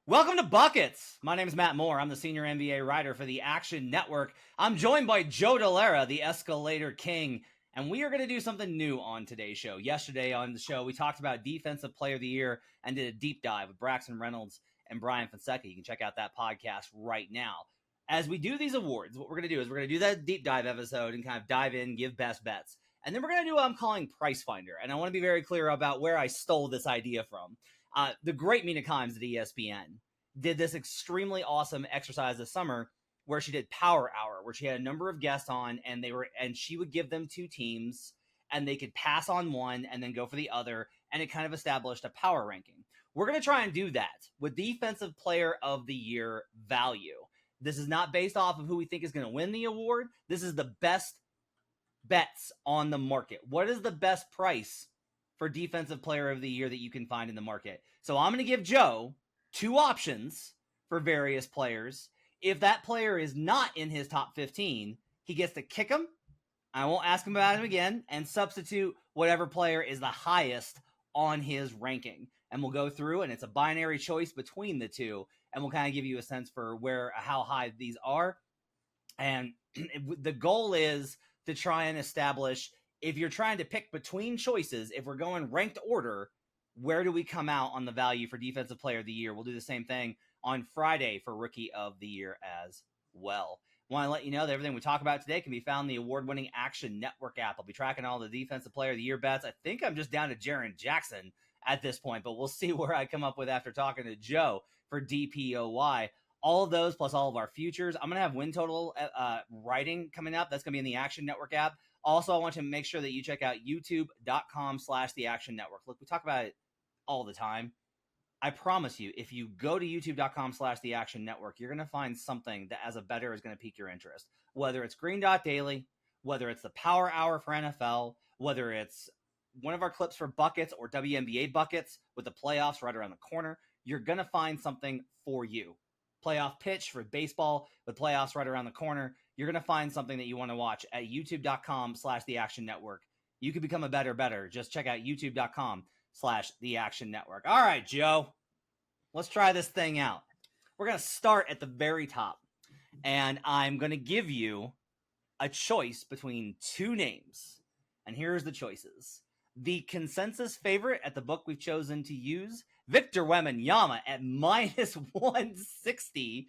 Welcome to Buckets. My name is Matt Moore. I'm the senior NBA writer for the Action Network. I'm joined by Joe Dellera, the Escalator King, and we are going to do something new on today's show. Yesterday on the show, we talked about Defensive Player of the Year and did a deep dive with Braxton Reynolds and Brian Fonseca. You can check out that podcast right now. As we do these awards, what we're going to do is we're going to do that deep dive episode and kind of dive in, give best bets. And then we're going to do what I'm calling Price Finder. And I want to be very clear about where I stole this idea from. The great Mina Kimes at ESPN did this extremely awesome exercise this summer where she did Power Hour, where she had a number of guests on, and she would give them two teams, and they could pass on one and then go for the other, and it kind of established a power ranking. We're going to try and do that with Defensive Player of the Year value. This is not based off of who we think is going to win the award. This is the best bets on the market. What is the best price for Defensive Player of the Year that you can find in the market? So I'm going to give Joe two options for various players. If that player is not in his top 15, he gets to kick him. I won't ask him about him again, and substitute whatever player is the highest on his ranking. And we'll go through, and it's a binary choice between the two, and we'll kind of give you a sense for how high these are. And the goal is to try and establish, if you're trying to pick between choices, if we're going ranked order, where do we come out on the value for Defensive Player of the Year? We'll do the same thing on Friday for Rookie of the Year as well. Want to let you know that everything we talk about today can be found in the award-winning Action Network app. I'll be tracking all the Defensive Player of the Year bets. I think I'm just down to Jaren Jackson at this point, but we'll see where I come up with after talking to Joe for DPOY. All of those plus all of our futures. I'm going to have win total writing coming up. That's going to be in the Action Network app. Also, I want to make sure that you check out youtube.com/the Action Network. Look, we talk about it all the time. I promise you, if you go to youtube.com/the Action Network, you're going to find something that as a bettor is going to pique your interest. Whether it's Green Dot Daily, whether it's the Power Hour for NFL, whether it's one of our clips for Buckets or WNBA Buckets with the playoffs right around the corner, you're going to find something for you. Playoff pitch for baseball with playoffs right around the corner. You're going to find something that you want to watch at youtube.com/the Action Network. You could become a better. Just check out youtube.com/the Action Network. All right, Joe, let's try this thing out. We're going to start at the very top, and I'm going to give you a choice between two names. And here's the choices. The consensus favorite at the book we've chosen to use, Victor Wembanyama at -160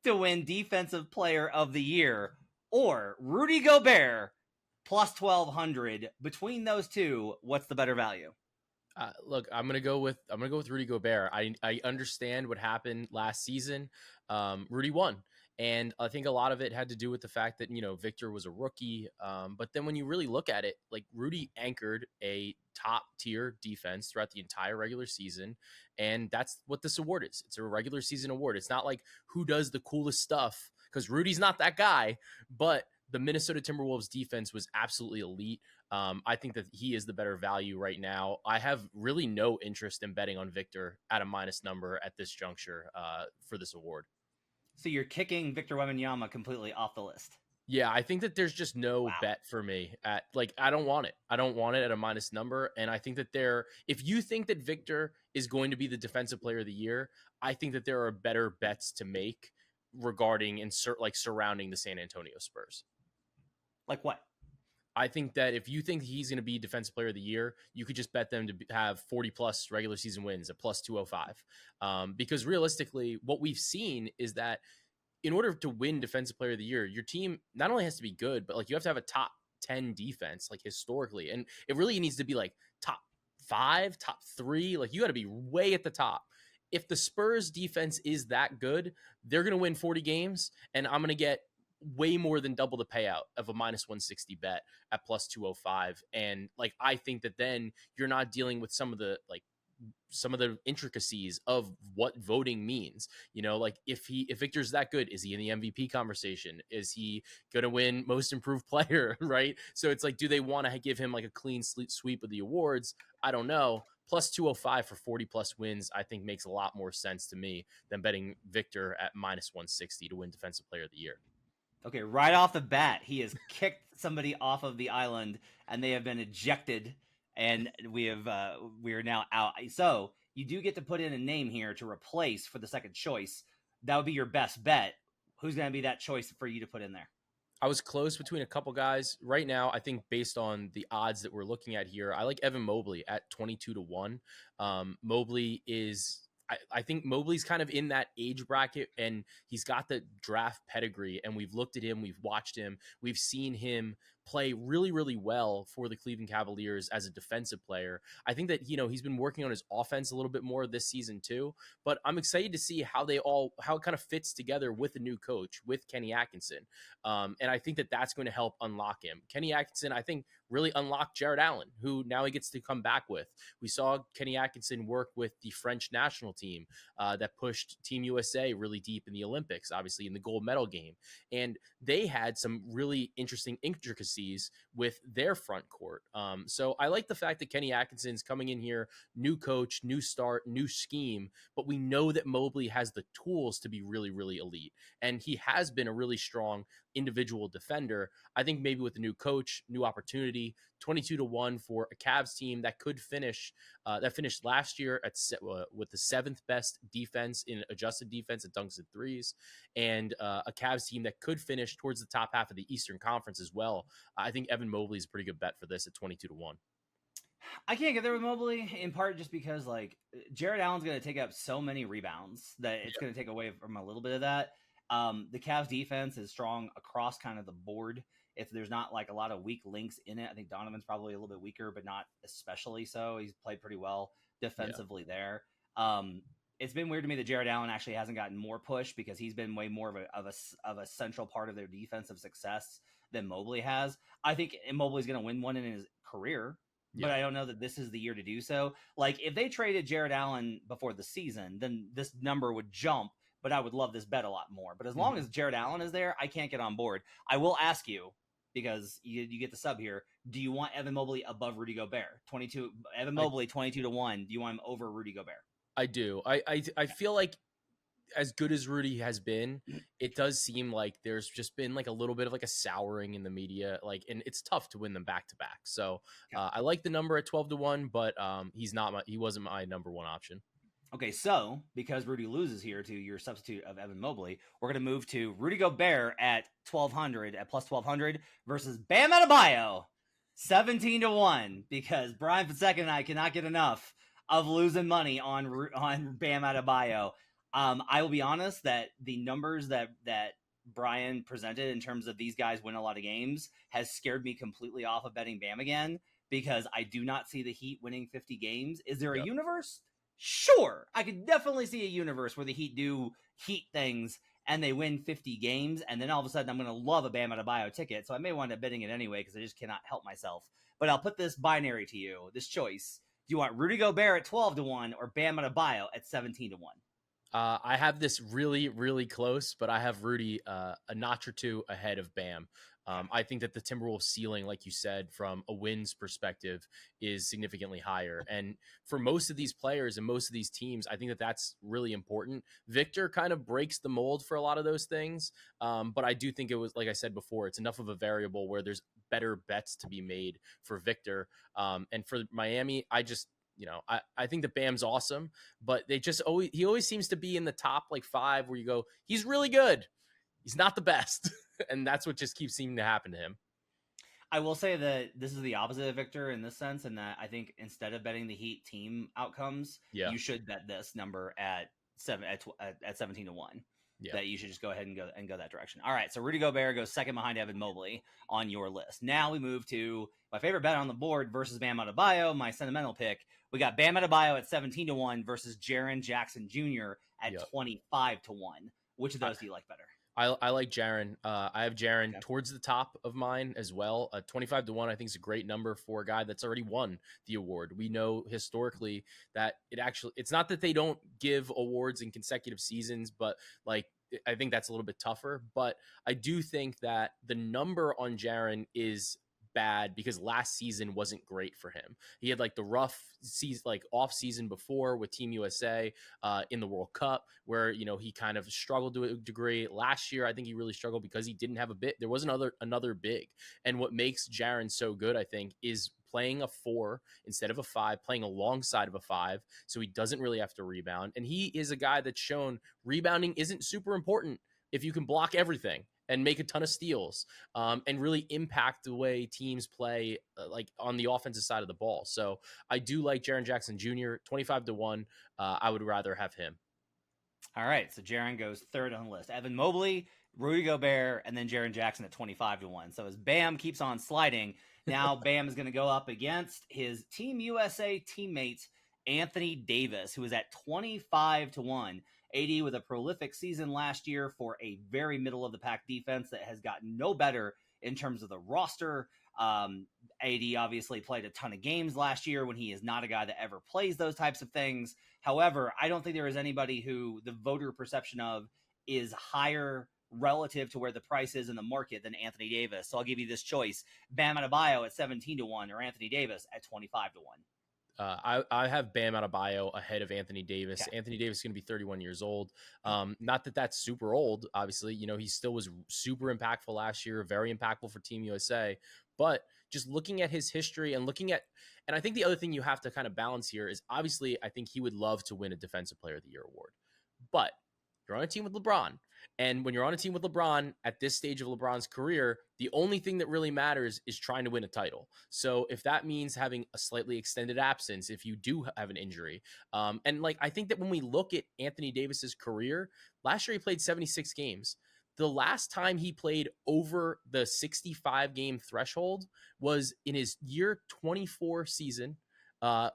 to win Defensive Player of the Year, or Rudy Gobert plus 1,200. Between those two, what's the better value? Look, I'm gonna go with Rudy Gobert. I understand what happened last season. Rudy won, and I think a lot of it had to do with the fact that Victor was a rookie. But then when you really look at it, like Rudy anchored a top tier defense throughout the entire regular season, and that's what this award is. It's a regular season award. It's not like who does the coolest stuff, because Rudy's not that guy, but the Minnesota Timberwolves defense was absolutely elite. I think that he is the better value right now. I have really no interest in betting on Victor at a minus number at this juncture for this award. So you're kicking Victor Wembanyama completely off the list. Yeah, I think that there's just no bet for me at I don't want it. I don't want it at a minus number. And I think that if you think that Victor is going to be the Defensive Player of the Year, I think that there are better bets to make regarding surrounding the San Antonio Spurs. Like what? I think that if you think he's going to be Defensive Player of the Year, you could just bet them to have 40-plus regular season wins at plus 205. Because realistically, what we've seen is that in order to win Defensive Player of the Year, your team not only has to be good, but you have to have a top 10 defense, historically. And it really needs to be top 5, top 3. You got to be way at the top. If the Spurs defense is that good, they're going to win 40 games, and I'm going to get way more than double the payout of a -160 bet at plus 205. And I think that then you're not dealing with some of the intricacies of what voting means. If Victor's that good, is he in the MVP conversation? Is he going to win most improved player? Right. So it's do they want to give him a clean sweep of the awards? I don't know. Plus 205 for 40-plus wins, I think makes a lot more sense to me than betting Victor at -160 to win Defensive Player of the Year. Okay, right off the bat, he has kicked somebody off of the island, and they have been ejected, and we are now out. So you do get to put in a name here to replace for the second choice. That would be your best bet. Who's going to be that choice for you to put in there? I was close between a couple guys. Right now, I think based on the odds that we're looking at here, I like Evan Mobley at 22-1. Mobley is, I think Mobley's kind of in that age bracket, and he's got the draft pedigree. And we've looked at him, we've watched him, we've seen him play really, really well for the Cleveland Cavaliers as a defensive player. I think that, he's been working on his offense a little bit more this season too, but I'm excited to see how it kind of fits together with a new coach, with Kenny Atkinson. And I think that that's going to help unlock him. Kenny Atkinson, I think, really unlocked Jared Allen, who now he gets to come back with. We saw Kenny Atkinson work with the French national team that pushed Team USA really deep in the Olympics, obviously in the gold medal game. And they had some really interesting intricacies with their front court. So I like the fact that Kenny Atkinson's coming in here, new coach, new start, new scheme, but we know that Mobley has the tools to be really, really elite. And he has been a really strong individual defender. I think maybe with a new coach, new opportunity, 22-1 for a Cavs team that could finish, that finished last year with the 7th best defense in adjusted defense at dunks and threes, and a Cavs team that could finish towards the top half of the Eastern Conference as well. I think Evan Mobley is a pretty good bet for this at 22-1. I can't get there with Mobley, in part just because Jared Allen's going to take up so many rebounds that it's going to take away from a little bit of that. The Cavs defense is strong across kind of the board. If there's not a lot of weak links in it, I think Donovan's probably a little bit weaker, but not especially so. He's played pretty well defensively there. It's been weird to me that Jared Allen actually hasn't gotten more push because he's been way more of a central part of their defensive success than Mobley has. I think Mobley's going to win one in his career, but I don't know that this is the year to do so. If they traded Jared Allen before the season, then this number would jump, but I would love this bet a lot more. But as long as Jared Allen is there, I can't get on board. I will ask you, because you get the sub here, do you want Evan Mobley above Rudy Gobert? Evan Mobley 22-1. Do you want him over Rudy Gobert? I do. I feel like as good as Rudy has been, it does seem like there's just been a little bit of a souring in the media, and it's tough to win them back to back. So I like the number at 12-1, but he wasn't my number one option. Okay, so because Rudy loses here to your substitute of Evan Mobley, we're going to move to Rudy Gobert at 1,200, at plus 1,200 versus Bam Adebayo, 17-1, because Brian Fonseca and I cannot get enough of losing money on Bam Adebayo. I will be honest that the numbers that Brian presented in terms of these guys win a lot of games has scared me completely off of betting Bam again, because I do not see the Heat winning 50 games. Is there a universe? Sure, I could definitely see a universe where the Heat do Heat things and they win 50 games, and then all of a sudden I'm going to love a Bam Adebayo ticket, so I may wind up betting it anyway because I just cannot help myself. But I'll put this binary to you, this choice. Do you want Rudy Gobert at 12-1 or Bam Adebayo at 17-1? I have this really, really close, but I have Rudy a notch or two ahead of Bam. I think that the Timberwolves ceiling, like you said, from a wins perspective is significantly higher. And for most of these players and most of these teams, I think that that's really important. Victor kind of breaks the mold for a lot of those things. But I do think it was, like I said before, it's enough of a variable where there's better bets to be made for Victor. And for Miami, I think that Bam's awesome, but he always seems to be in the top 5 where you go, he's really good. He's not the best. And that's what just keeps seeming to happen to him. I will say that this is the opposite of Victor in this sense, in that I think instead of betting the Heat team outcomes, you should bet this number at 17-1. Yeah. That you should just go ahead and go that direction. All right, so Rudy Gobert goes second behind Evan Mobley on your list. Now we move to my favorite bet on the board versus Bam Adebayo, my sentimental pick. We got Bam Adebayo at 17-1 versus Jaren Jackson Jr. at 25-1. Which of those do you like better? I like Jaren. I have Jaren towards the top of mine as well. 25-1, I think, is a great number for a guy that's already won the award. We know historically that it's not that they don't give awards in consecutive seasons, but I think that's a little bit tougher. But I do think that the number on Jaren is bad because last season wasn't great for him. He had like the rough season, like off season before with Team USA in the World Cup, where he kind of struggled to a degree. Last year, I think he really struggled because he didn't have a bit. There was another big, and what makes Jaren so good, I think, is playing a 4 instead of a 5, playing alongside of a 5, so he doesn't really have to rebound. And he is a guy that's shown rebounding isn't super important if you can block everything and make a ton of steals and really impact the way teams play like on the offensive side of the ball. So I do like Jaren Jackson Jr. 25-1. I would rather have him. All right, so Jaren goes third on the list. Evan Mobley, Rudy Gobert, and then Jaren Jackson at 25-1. So as Bam keeps on sliding, now Bam is going to go up against his Team USA teammate, Anthony Davis, who is at 25-1. AD with a prolific season last year for a very middle-of-the-pack defense that has gotten no better in terms of the roster. AD obviously played a ton of games last year when he is not a guy that ever plays those types of things. However, I don't think there is anybody who the voter perception of is higher relative to where the price is in the market than Anthony Davis. So I'll give you this choice. Bam Adebayo at 17-1 or Anthony Davis at 25-1. I have Bam Adebayo ahead of Anthony Davis. Okay. Anthony Davis is going to be 31 years old. Not that that's super old, obviously. He still was super impactful last year, very impactful for Team USA. But just looking at his history and and I think the other thing you have to kind of balance here is obviously I think he would love to win a Defensive Player of the Year award. But you're on a team with LeBron. And when you're on a team with LeBron at this stage of LeBron's career, the only thing that really matters is trying to win a title. So if that means having a slightly extended absence, if you do have an injury, and like I think that when we look at Anthony Davis's career, last year he played 76 games. The last time he played over the 65 game threshold was in his year 24 season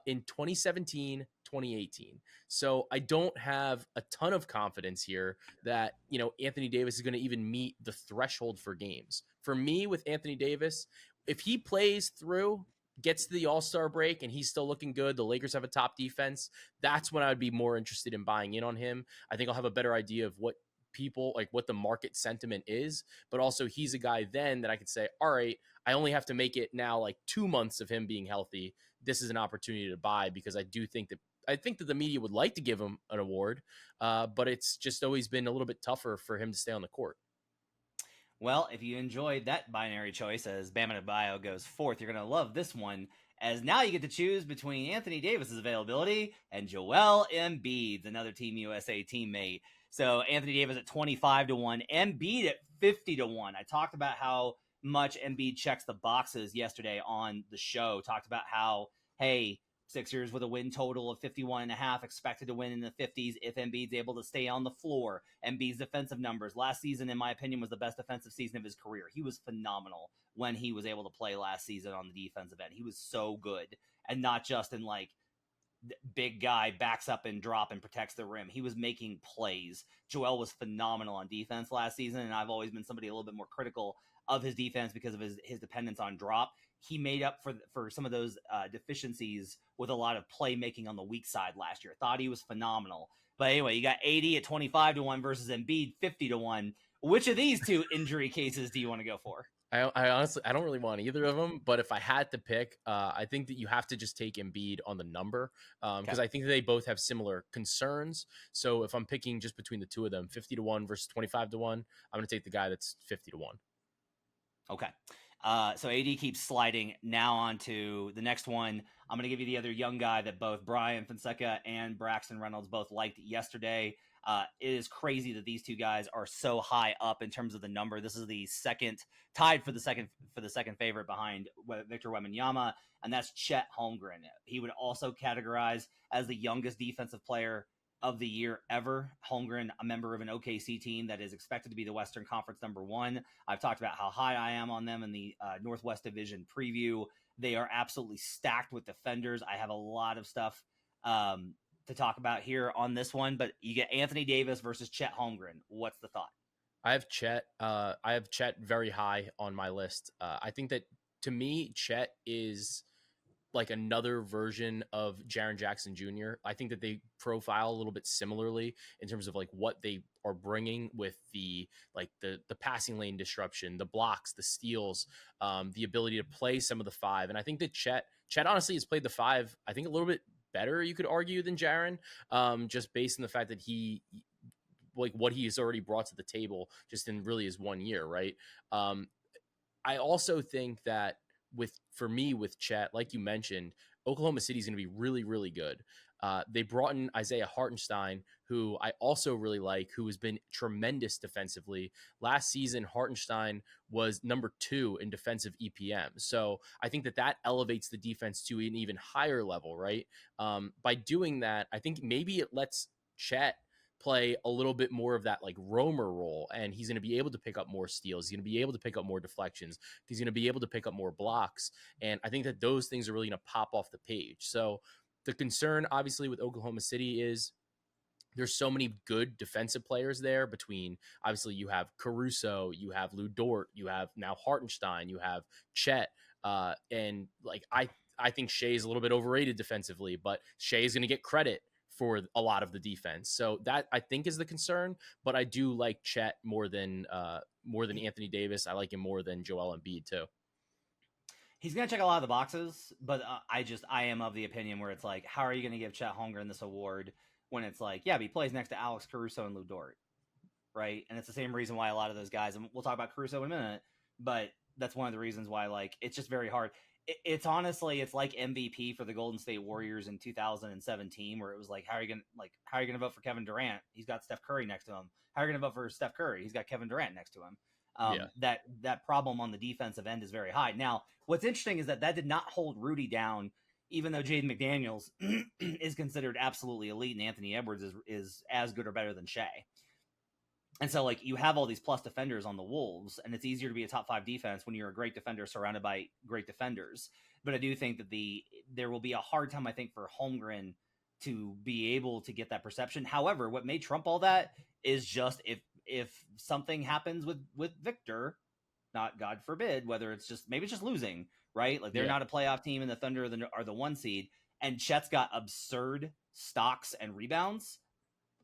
in 2017, 2018. So I don't have a ton of confidence here that, Anthony Davis is going to even meet the threshold for games. For me, with Anthony Davis, if he plays through, gets to the All-Star break and he's still looking good, the Lakers have a top defense, that's when I would be more interested in buying in on him. I think I'll have a better idea of what the market sentiment is, but also he's a guy then that I could say, all right, I only have to make it now like 2 months of him being healthy. This is an opportunity to buy because I think that the media would like to give him an award, but it's just always been a little bit tougher for him to stay on the court. Well, if you enjoyed that binary choice as Bam Adebayo goes fourth, you're going to love this one, as now you get to choose between Anthony Davis's availability and Joel Embiid's, another Team USA teammate. So Anthony Davis at 25-1, Embiid at 50-1. I talked about how much Embiid checks the boxes yesterday on the show. Talked about how, hey, Sixers with a win total of 51.5, expected to win in the 50s if Embiid's able to stay on the floor. Embiid's defensive numbers last season, in my opinion, was the best defensive season of his career. He was phenomenal when he was able to play last season on the defensive end. He was so good, and not just in like big guy backs up and drop and protects the rim. He was making plays. Joel was phenomenal on defense last season, and I've always been somebody a little bit more critical of his defense because of his dependence on drop. He made up for some of those deficiencies with a lot of playmaking on the weak side last year. Thought he was phenomenal. But anyway, you got AD at 25-1 versus Embiid 50-1. Which of these two injury cases do you want to go for? I honestly, I don't really want either of them, but if I had to pick, I think that you have to just take Embiid on the number because I think that they both have similar concerns. So if I'm picking just between the two of them, 50-1 versus 25-1, I'm going to take the guy that's 50-1. Okay. So AD keeps sliding now on to the next one. I'm going to give you the other young guy that both Brian Fonseca and Braxton Reynolds both liked yesterday. It is crazy that these two guys are so high up in terms of the number. This is the tied for the second favorite behind Victor Wembanyama, and that's Chet Holmgren. He would also categorize as the youngest defensive player of the year ever. Holmgren, a member of an OKC team that is expected to be the Western Conference #1. I've talked about how high I am on them in the Northwest Division preview. They are absolutely stacked with defenders. I have a lot of stuff to talk about here on this one, but you get Anthony Davis versus Chet Holmgren. What's the thought? I have Chet very high on my list. I think that to me, Chet is like another version of Jaren Jackson Jr. I think that they profile a little bit similarly in terms of like what they are bringing with the passing lane disruption, the blocks, the steals, the ability to play some of the five. And I think that Chet honestly has played the five, I think, a little bit better, you could argue, than Jaren, just based on the fact that he like what he has already brought to the table just in really his 1 year, right? I also think that for me with Chet, like you mentioned, Oklahoma City is going to be really, really good. They brought in Isaiah Hartenstein, who I also really like, who has been tremendous defensively. Last season, Hartenstein was number 2 in defensive EPM. So I think that elevates the defense to an even higher level, right? By doing that, I think maybe it lets Chet play a little bit more of that like roamer role, and he's going to be able to pick up more steals. He's going to be able to pick up more deflections. He's going to be able to pick up more blocks. And I think that those things are really going to pop off the page. So the concern obviously with Oklahoma City is there's so many good defensive players there. Between obviously you have Caruso, you have Lou Dort, you have now Hartenstein, you have Chet, and like I think Shea's a little bit overrated defensively, but Shea is going to get credit for a lot of the defense. So that I think is the concern, but I do like Chet more than Anthony Davis. I like him more than Joel Embiid too. He's going to check a lot of the boxes, but I am of the opinion where it's like, how are you going to give Chet Holmgren this award when it's like, yeah, but he plays next to Alex Caruso and Lou Dort, right? And it's the same reason why a lot of those guys, and we'll talk about Caruso in a minute, but that's one of the reasons why, like, it's just very hard. It's honestly, it's like MVP for the Golden State Warriors in 2017, where it was like, how are you gonna vote for Kevin Durant? He's got Steph Curry next to him. How are you gonna vote for Steph Curry? He's got Kevin Durant next to him. That problem on the defensive end is very high. Now, what's interesting is that did not hold Rudy down, even though Jaden McDaniels is considered absolutely elite, and Anthony Edwards is as good or better than Shea. And so, like, you have all these plus defenders on the Wolves, and it's easier to be a top 5 defense when you're a great defender surrounded by great defenders. But I do think that there will be a hard time, I think, for Holmgren to be able to get that perception. However, what may trump all that is just if something happens with Victor, not God forbid, whether it's just maybe it's just losing, right? Like they're not a playoff team, and the Thunder are the 1 seed, and Chet's got absurd stocks and rebounds,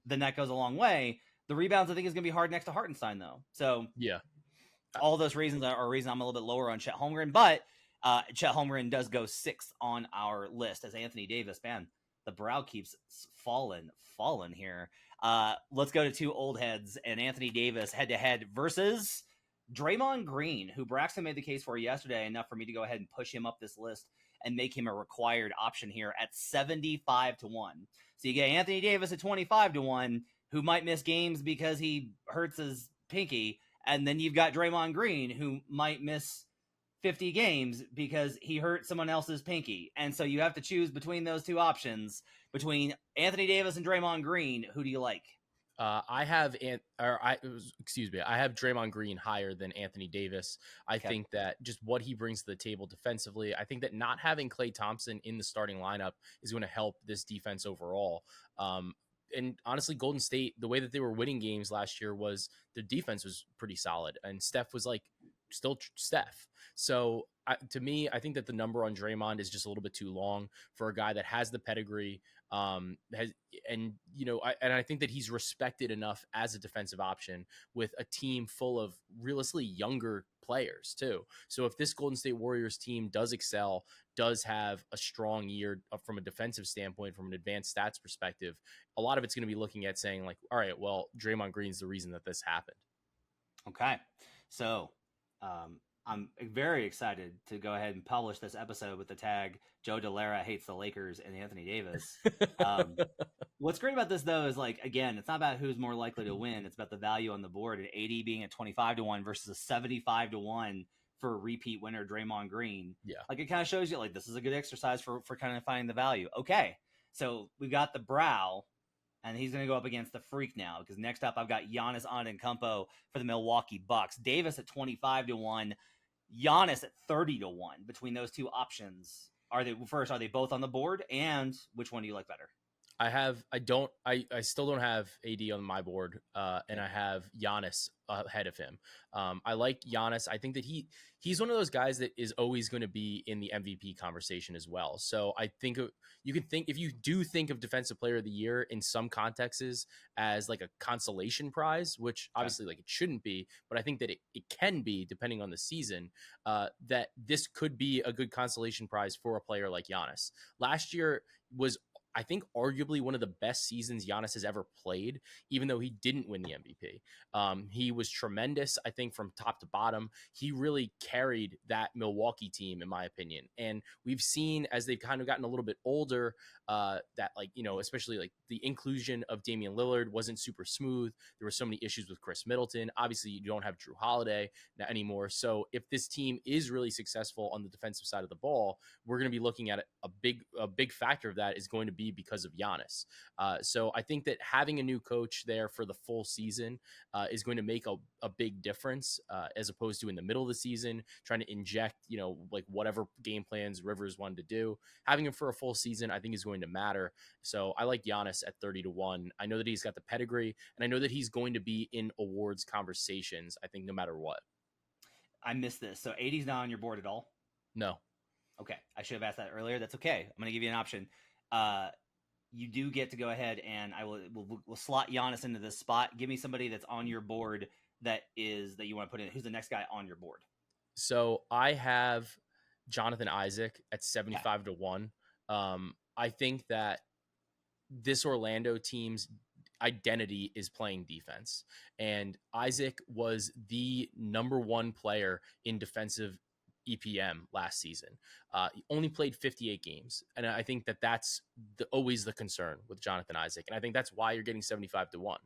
then that goes a long way. The rebounds, I think, is going to be hard next to Hartenstein, though. So yeah, all those reasons are a reason I'm a little bit lower on Chet Holmgren, but Chet Holmgren does go 6th on our list as Anthony Davis. Man, the brow keeps falling here. Let's go to 2 old heads and Anthony Davis head-to-head versus Draymond Green, who Braxton made the case for yesterday, enough for me to go ahead and push him up this list and make him a required option here at 75-1. So you get Anthony Davis at 25-1, who might miss games because he hurts his pinky, and then you've got Draymond Green, who might miss 50 games because he hurt someone else's pinky. And so you have to choose between those 2 options, between Anthony Davis and Draymond Green. Who do you like? I have Draymond Green higher than Anthony Davis. I think that just what he brings to the table defensively, I think that not having Klay Thompson in the starting lineup is going to help this defense overall. And honestly, Golden State, the way that they were winning games last year was their defense was pretty solid, and Steph was like still Steph. So to me, I think that the number on Draymond is just a little bit too long for a guy that has the pedigree, I think that he's respected enough as a defensive option with a team full of realistically younger players too. So if this Golden State Warriors team does excel, does have a strong year from a defensive standpoint, from an advanced stats perspective, a lot of it's going to be looking at saying like, all right, well, Draymond Green's the reason that this happened. Okay. So, I'm very excited to go ahead and publish this episode with the tag Joe Delara hates the Lakers and Anthony Davis. What's great about this, though, is like, again, it's not about who's more likely to win. It's about the value on the board, and AD being at 25-1 versus a 75-1 for a repeat winner, Draymond Green. Yeah. Like, it kind of shows you like this is a good exercise for kind of finding the value. Okay. So we've got the brow, and he's going to go up against the freak now, because next up I've got Giannis Antetokounmpo for the Milwaukee Bucks. Davis at 25-1, Giannis at 30-1. Between those 2 options, are they both on the board, and which one do you like better? I still don't have AD on my board, and I have Giannis ahead of him. I like Giannis. I think that he's one of those guys that is always going to be in the MVP conversation as well. So I think you can think, if you do think of Defensive Player of the Year in some contexts as like a consolation prize, which obviously like it shouldn't be, but I think that it can be depending on the season. That this could be a good consolation prize for a player like Giannis. Last year was, I think, arguably one of the best seasons Giannis has ever played, even though he didn't win the MVP. He was tremendous, I think, from top to bottom. He really carried that Milwaukee team, in my opinion. And we've seen as they've kind of gotten a little bit older, that, like, you know, especially like the inclusion of Damian Lillard wasn't super smooth. There were so many issues with Chris Middleton. Obviously, you don't have Drew Holiday anymore. So if this team is really successful on the defensive side of the ball, we're going to be looking at a big factor of that is going to be because of Giannis. So I think that having a new coach there for the full season is going to make a big difference, as opposed to in the middle of the season trying to inject, you know, like whatever game plans Rivers wanted to do. Having him for a full season, I think, is going to matter. So I like Giannis at 30-1. I know that he's got the pedigree, and I know that he's going to be in awards conversations, I think, no matter what. I missed this. So 80's not on your board at all? No. Okay. I should have asked that earlier. That's okay. I'm going to give you an option. You do get to go ahead, and we'll slot Giannis into this spot. Give me somebody that's on your board that you want to put in. Who's the next guy on your board? So I have Jonathan Isaac at 75-1. I think that this Orlando team's identity is playing defense, and Isaac was the number one player in defensive EPM last season. He only played 58 games, and I think that that's always the concern with Jonathan Isaac, and I think that's why you're getting 75-1.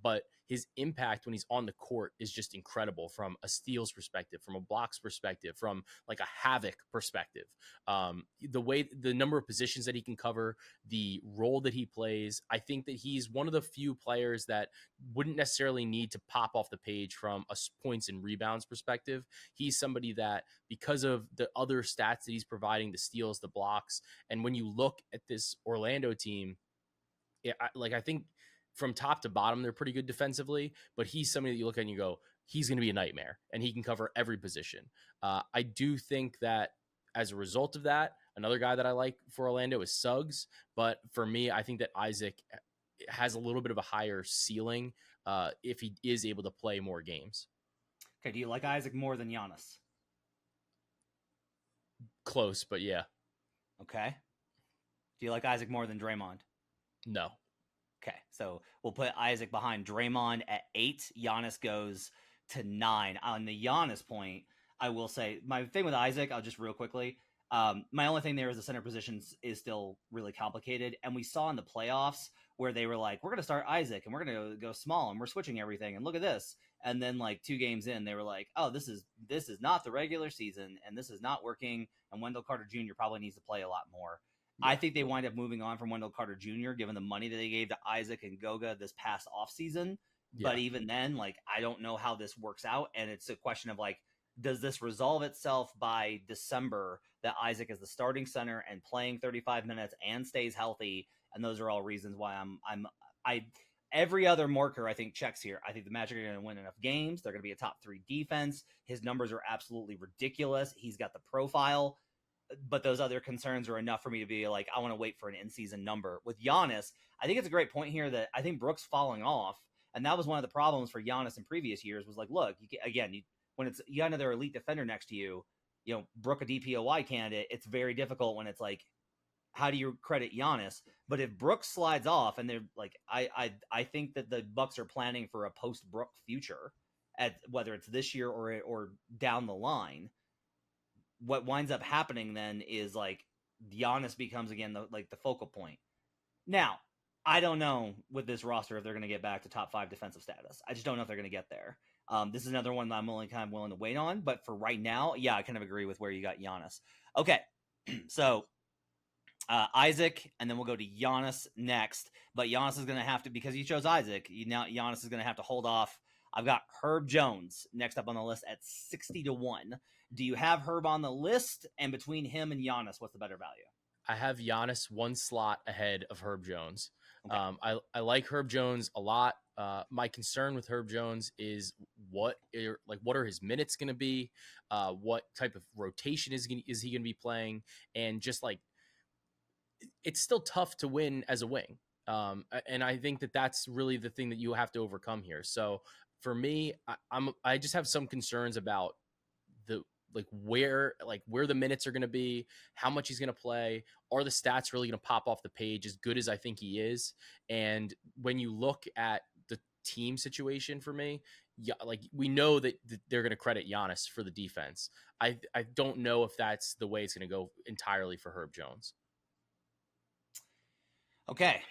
But his impact when he's on the court is just incredible, from a steals perspective, from a blocks perspective, from like a havoc perspective. The number of positions that he can cover, the role that he plays, I think that he's one of the few players that wouldn't necessarily need to pop off the page from a points and rebounds perspective. He's somebody that, because of the other stats that he's providing, the steals, the blocks, and when you look at this Orlando team, I think from top to bottom, they're pretty good defensively, but he's somebody that you look at and you go, he's going to be a nightmare, and he can cover every position. I do think that as a result of that, another guy that I like for Orlando is Suggs, but for me, I think that Isaac has a little bit of a higher ceiling if he is able to play more games. Okay, do you like Isaac more than Giannis? Close, but yeah. Okay. Do you like Isaac more than Draymond? No. Okay, so we'll put Isaac behind Draymond at 8. Giannis goes to 9. On the Giannis point, I will say my thing with Isaac, I'll just real quickly. My only thing there is the center position is still really complicated, and we saw in the playoffs where they were like, we're going to start Isaac and we're going to go small and we're switching everything and look at this. And then like 2 games in, they were like, oh, this is not the regular season and this is not working. And Wendell Carter Jr. probably needs to play a lot more. I think they wind up moving on from Wendell Carter Jr. given the money that they gave to Isaac and Goga this past offseason. Yeah. But even then, like, I don't know how this works out. And it's a question of like, does this resolve itself by December that Isaac is the starting center and playing 35 minutes and stays healthy? And those are all reasons why I every other marker I think checks here. I think the Magic are going to win enough games. They're going to be a top 3 defense. His numbers are absolutely ridiculous. He's got the profile. But those other concerns are enough for me to be like, I want to wait for an in-season number. With Giannis, I think it's a great point here that I think Brooks falling off, and that was one of the problems for Giannis in previous years, was like, look, when you got another elite defender next to you, you know, Brooke a DPOY candidate, it's very difficult when it's like, how do you credit Giannis? But if Brooks slides off, and they're like, I think that the Bucks are planning for a post-Brook future, at whether it's this year or down the line. What winds up happening then is like Giannis becomes again the focal point. Now, I don't know with this roster if they're going to get back to top 5 defensive status. I just don't know if they're going to get there. This is another one that I'm only kind of willing to wait on. But for right now, yeah, I kind of agree with where you got Giannis. Okay, so Isaac, and then we'll go to Giannis next. But Giannis is going to have to, because you chose Isaac, Giannis is going to have to hold off. I've got Herb Jones next up on the list at 60-1. Do you have Herb on the list? And between him and Giannis, what's the better value? I have Giannis one slot ahead of Herb Jones. Okay. I like Herb Jones a lot. My concern with Herb Jones is what are his minutes going to be? What type of rotation is he going to be playing? And just like, it's still tough to win as a wing. And I think that that's really the thing that you have to overcome here. So for me, I just have some concerns about the where the minutes are going to be, how much he's going to play. Are the stats really going to pop off the page as good as I think he is? And when you look at the team situation for me, yeah, like we know that they're going to credit Giannis for the defense. I don't know if that's the way it's going to go entirely for Herb Jones. Okay.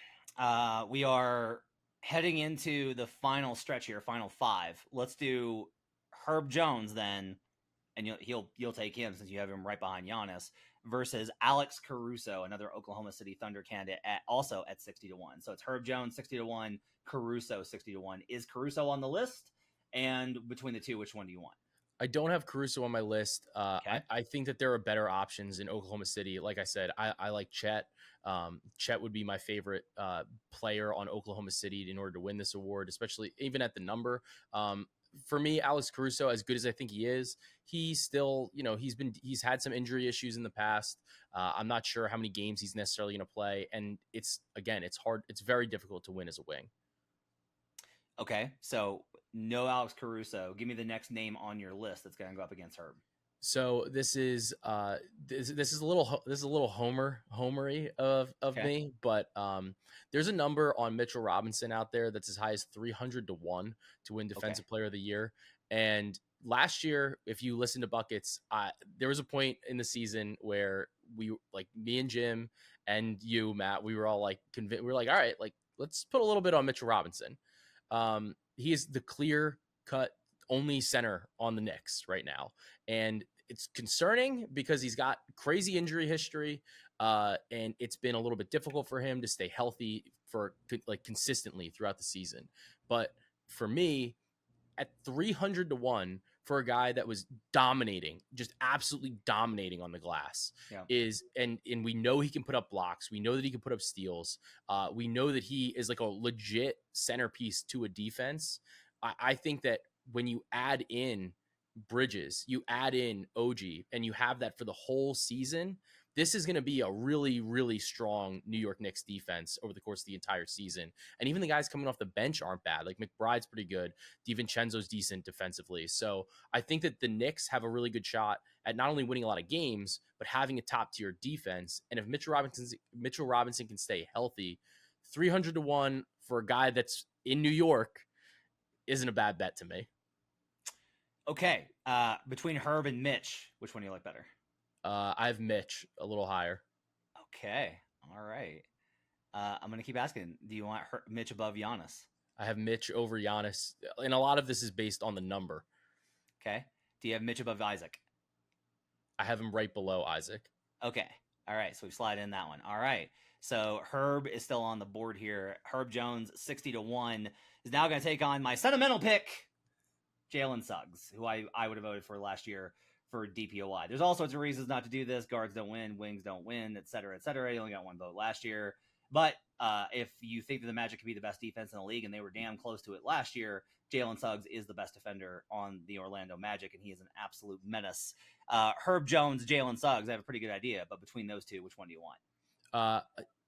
We are heading into the final stretch here, final 5. Let's do Herb Jones then, and you'll take him since you have him right behind Giannis, versus Alex Caruso, another Oklahoma City Thunder candidate, also at 60-1. So it's Herb Jones 60-1, Caruso 60-1. Is Caruso on the list? And between the two, which one do you want? I don't have Caruso on my list. Okay. I think that there are better options in Oklahoma City. Like I said, I like Chet. Chet would be my favorite player on Oklahoma City in order to win this award, especially even at the number. For me, Alex Caruso, as good as I think he is, he's still, he's had some injury issues in the past. I'm not sure how many games he's necessarily going to play. And it's hard. It's very difficult to win as a wing. Okay. So no Alex Caruso. Give me the next name on your list that's going to go up against Herb. So this is a little homery of Okay. me, but there's a number on Mitchell Robinson out there that's as high as 300-1 to win Defensive Player of the Year. And last year, if you listen to Buckets, there was a point in the season where me and Jim and you, Matt, we were all like convinced. We were like, all right, like let's put a little bit on Mitchell Robinson. He is the clear cut only center on the Knicks right now. And it's concerning because he's got crazy injury history. And it's been a little bit difficult for him to stay healthy for consistently throughout the season. But for me, at 300-1 for a guy that was dominating, just absolutely dominating on the glass, and we know he can put up blocks. We know that he can put up steals. We know that he is like a legit centerpiece to a defense. I think that when you add in Bridges, you add in OG, and you have that for the whole season, this is going to be a really, really strong New York Knicks defense over the course of the entire season. And even the guys coming off the bench aren't bad. Like McBride's pretty good. DiVincenzo's decent defensively. So I think that the Knicks have a really good shot at not only winning a lot of games, but having a top tier defense. And if Mitchell Robinson can stay healthy, 300-1 for a guy that's in New York isn't a bad bet to me. Okay. Between Herb and Mitch, which one do you like better? I have Mitch a little higher. Okay. All right. I'm going to keep asking. Do you want Mitch above Giannis? I have Mitch over Giannis. And a lot of this is based on the number. Okay. Do you have Mitch above Isaac? I have him right below Isaac. Okay. All right. So we slide in that one. All right. So Herb is still on the board here. Herb Jones, 60-1, is now going to take on my sentimental pick, Jalen Suggs, who I would have voted for last year for DPOY. There's all sorts of reasons not to do this. Guards don't win, wings don't win, et cetera, et cetera. You only got one vote last year. But if you think that the Magic could be the best defense in the league, and they were damn close to it last year, Jalen Suggs is the best defender on the Orlando Magic, and he is an absolute menace. Herb Jones, Jalen Suggs, I have a pretty good idea. But between those two, which one do you want?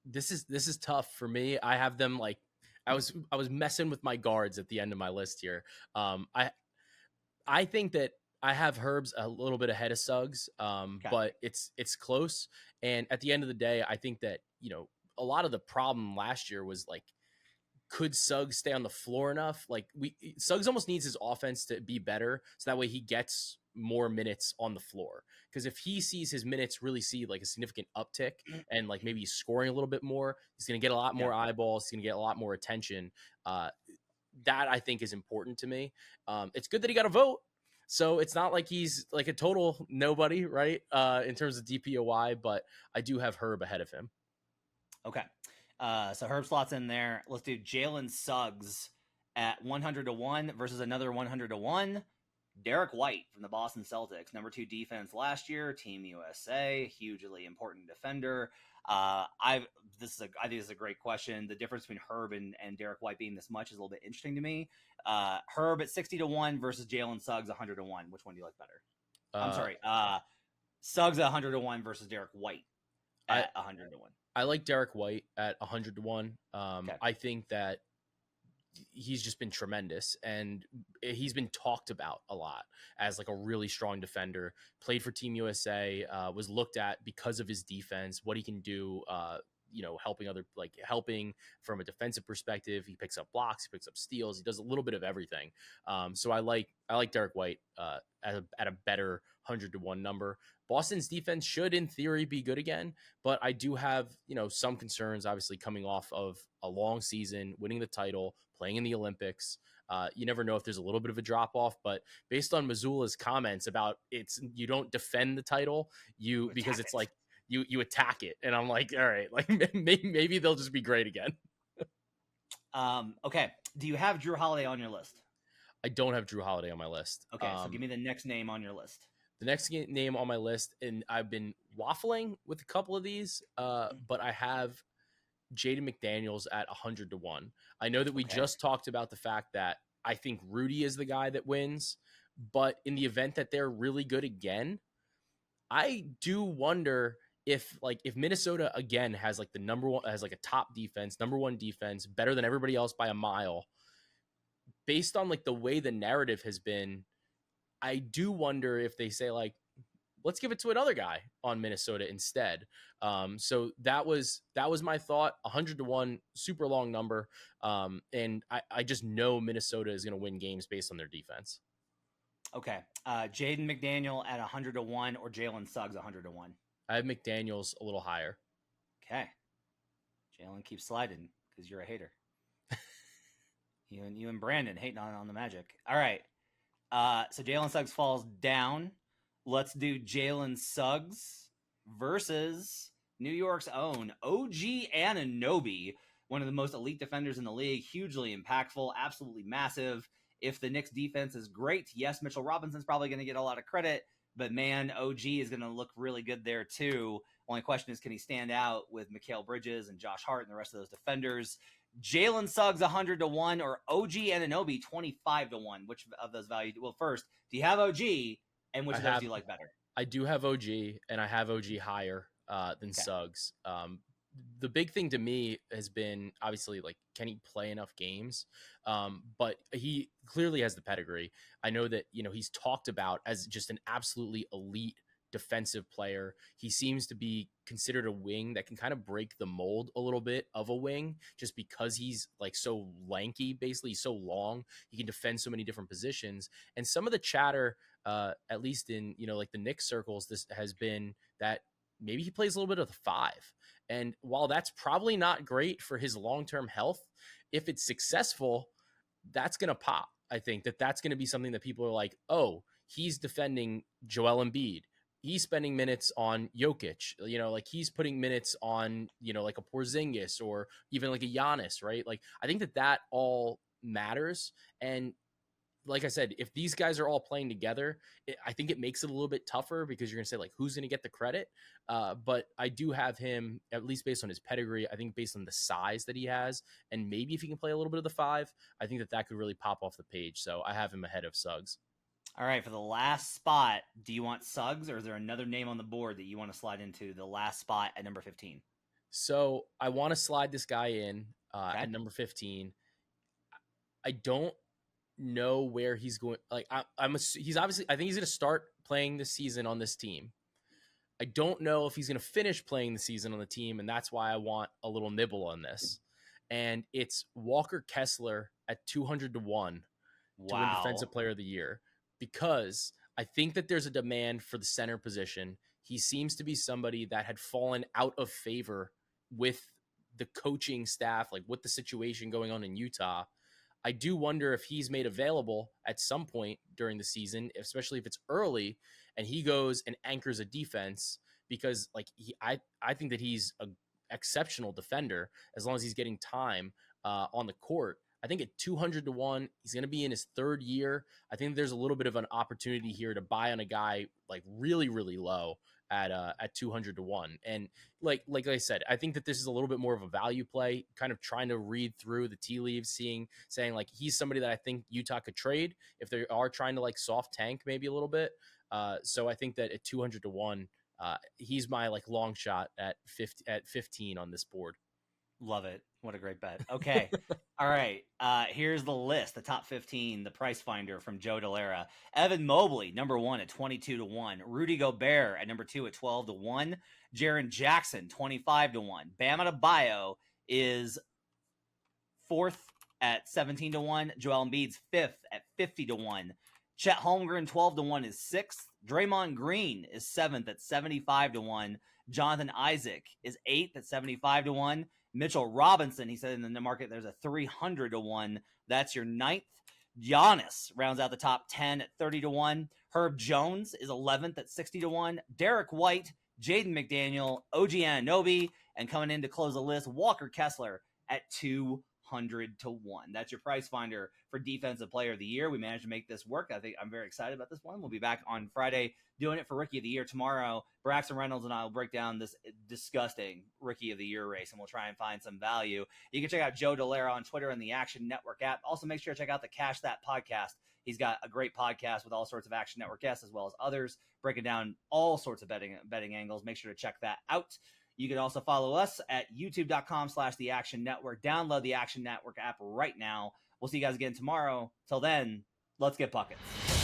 This is tough for me. I have them like I was messing with my guards at the end of my list here. I think that I have Herb's a little bit ahead of Suggs, but it's close. And at the end of the day, I think that, a lot of the problem last year was like, could Suggs stay on the floor enough? Like Suggs almost needs his offense to be better, so that way he gets more minutes on the floor. Because if he sees his minutes really see like a significant uptick and like maybe he's scoring a little bit more, he's going to get a lot more eyeballs. He's going to get a lot more attention. That I think is important to me. It's good that he got a vote. So it's not like he's like a total nobody, right? In terms of DPOY, but I do have Herb ahead of him. Okay. So Herb slots in there. Let's do Jalen Suggs at 100-1 versus another 100-1. Derrick White from the Boston Celtics, number 2 defense last year, Team USA, hugely important defender. I think this is a great question. The difference between Herb and Derrick White being this much is a little bit interesting to me. Herb at 60-1 versus Jalen Suggs 100-1. Which one do you like better? I'm Uh, sorry. Suggs at 100-1 versus Derrick White I at 100-1. I like Derrick White at 100-1. Okay. I think that he's just been tremendous, and he's been talked about a lot as like a really strong defender. Played for Team USA, was looked at because of his defense, what he can do. Helping from a defensive perspective. He picks up blocks, he picks up steals, he does a little bit of everything. So I like Derrick White at a better 100-1 number. Boston's defense should, in theory, be good again, but I do have, some concerns, obviously, coming off of a long season, winning the title, playing in the Olympics. You never know if there's a little bit of a drop off, but based on Missoula's comments about you don't defend the title, because it's like you attack it, and I'm like, all right, like maybe they'll just be great again. Okay. Do you have Drew Holiday on your list? I don't have Drew Holiday on my list. Okay, so give me the next name on your list. The next name on my list, and I've been waffling with a couple of these, but I have Jaden McDaniels at 100-1. I know that we just talked about the fact that I think Rudy is the guy that wins, but in the event that they're really good again, I do wonder if Minnesota again has like a top defense, number one defense, better than everybody else by a mile, based on like the way the narrative has been. I do wonder if they say like, let's give it to another guy on Minnesota instead. So that was my thought. 100-1, super long number. And I just know Minnesota is going to win games based on their defense. Okay. Jaden McDaniel at 100-1 or Jalen Suggs 100-1? I have McDaniels a little higher. Okay. Jalen keeps sliding because you're a hater. You and Brandon hating on the Magic. All right. So Jalen Suggs falls down. Let's do Jalen Suggs versus New York's own OG Anunoby, one of the most elite defenders in the league, hugely impactful, absolutely massive. If the Knicks defense is great, yes, Mitchell Robinson's probably going to get a lot of credit, but man, OG is going to look really good there too. Only question is, can he stand out with Michell Bridges and Josh Hart and the rest of those defenders? Jalen Suggs 100-1 or OG Anunoby 25-1. Which of those values? Well, first, do you have OG, and which of those do you like better? I do have OG, and I have OG higher than Suggs. The big thing to me has been obviously like, can he play enough games? But he clearly has the pedigree. I know that he's talked about as just an absolutely elite defensive player. He seems to be considered a wing that can kind of break the mold a little bit of a wing, just because he's like so lanky, basically he's so long, he can defend so many different positions. And some of the chatter, at least in like the Knicks circles, this has been that maybe he plays a little bit of the 5. And while that's probably not great for his long-term health, if it's successful, that's going to pop. I think that's going to be something that people are like, oh, he's defending Joel Embiid, he's spending minutes on Jokic, like he's putting minutes on, like a Porzingis or even like a Giannis, right? Like, I think that all matters. And like I said, if these guys are all playing together, I think it makes it a little bit tougher, because you're going to say like, who's going to get the credit? But I do have him, at least based on his pedigree, I think based on the size that he has, and maybe if he can play a little bit of the 5, I think that could really pop off the page. So I have him ahead of Suggs. All right, for the last spot, do you want Suggs, or is there another name on the board that you want to slide into the last spot at number 15? So I want to slide this guy in at number 15. I don't know where he's going. Like, he's obviously, I think he's going to start playing this season on this team. I don't know if he's going to finish playing the season on the team, and that's why I want a little nibble on this. And it's Walker Kessler at 200-1 to win Defensive Player of the Year, because I think that there's a demand for the center position. He seems to be somebody that had fallen out of favor with the coaching staff, like with the situation going on in Utah. I do wonder if he's made available at some point during the season, especially if it's early, and he goes and anchors a defense, because like I think that he's an exceptional defender as long as he's getting time on the court. I think at 200-1, he's going to be in his 3rd year. I think there's a little bit of an opportunity here to buy on a guy like really, really low at 200 to 1. And like I said, I think that this is a little bit more of a value play, kind of trying to read through the tea leaves, saying like he's somebody that I think Utah could trade if they are trying to like soft tank maybe a little bit. So I think that at 200 to 1, he's my like long shot at 15 on this board. Love it. What a great bet. Okay. All right. Here's the list, the top 15, the price finder from Joe Dellera. Evan Mobley, number 1 at 22 to 1. Rudy Gobert at number 2 at 12 to 1. Jaren Jackson, 25 to 1. Bam Adebayo is 4th at 17 to 1. Joel Embiid's 5th at 50 to 1. Chet Holmgren, 12 to 1, is 6th. Draymond Green is 7th at 75 to 1. Jonathan Isaac is 8th at 75 to 1. Mitchell Robinson, he said in the market there's a 300 to 1. That's your 9th. Giannis rounds out the top 10 at 30 to 1. Herb Jones is 11th at 60 to 1. Derrick White, Jaden McDaniel, OG Anunoby, and coming in to close the list, Walker Kessler at 200 to 1. That's your price finder for Defensive Player of the Year. We managed to make this work. I think I'm very excited about this one. We'll be back on Friday doing it for Rookie of the Year tomorrow. Braxton Reynolds and I will break down this disgusting Rookie of the Year race, and we'll try and find some value. You can check out Joe Dellera on Twitter and the Action Network app. Also, make sure to check out the Cash That podcast. He's got a great podcast with all sorts of Action Network guests as well as others, breaking down all sorts of betting angles. Make sure to check that out. You can also follow us at youtube.com/The Action Network. Download the Action Network app right now. We'll see you guys again tomorrow. Till then, let's get buckets.